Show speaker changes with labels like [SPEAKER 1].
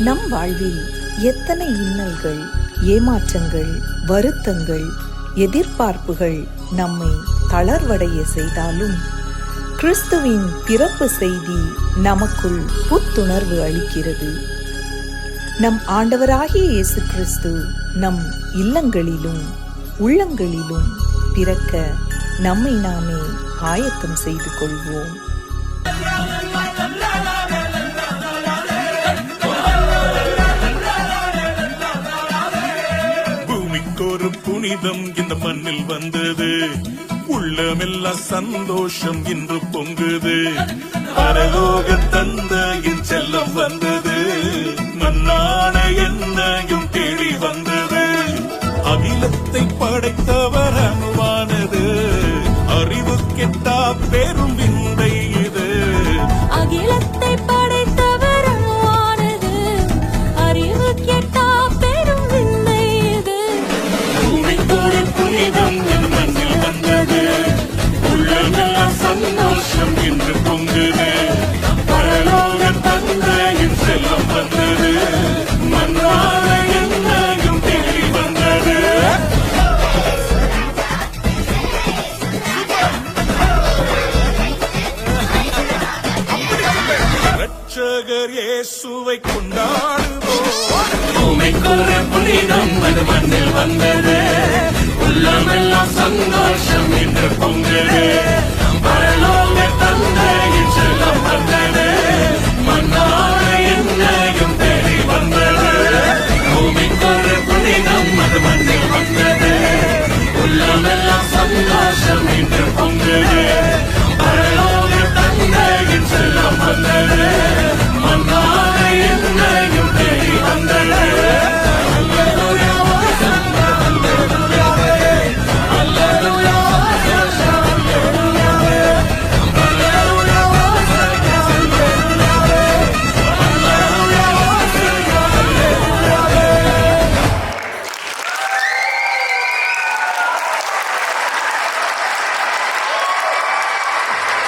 [SPEAKER 1] நம் வாழ்வில் எத்தனை இன்னல்கள், ஏமாற்றங்கள், வருத்தங்கள், எதிர்பார்ப்புகள் நம்மை தளர்வடைய செய்தாலும் கிறிஸ்துவின் பிறப்பு செய்தி நமக்குள் புத்துணர்வு அளிக்கிறது. நம் ஆண்டவராகிய இயேசு கிறிஸ்து நம் இல்லங்களிலும் உள்ளங்களிலும் பிறக்க நம்மை நாமே ஆயத்தம் செய்து கொள்வோம்.
[SPEAKER 2] பூமிக்கொரு புனிதம் இந்த மண்ணில் வந்தது, உள்ளமெல்லாம் சந்தோஷம் இன்று பொங்குது. பரலோக தந்தையின் செல்லம் வந்தது, மண்ணான என்னையும் தேடி வந்தது. அகிலத்தை படைத்தவர் அனுவானது, அறிவு கெட்டா பெரும் விந்தை இது.
[SPEAKER 3] அகிலத்தை படைத்தவர் அனுவானது, அறிவு கெட்டா பெரும் விந்தை இது.
[SPEAKER 2] பூமிக்கொரு புனிதம் என் மண்ணில் வந்தது, உள்ளமெல்லாம் சந்தோஷம் இன்று பொங்குது. பரலோக தந்தையின் செல்லம் வந்தது, மண்ணான என்னையும் தேடி வந்தது. ரட்சகர் இயேசுவை கொண்டாடுவோம். பூமிக்கொரு புனிதம் அது மண்ணில் வந்தது,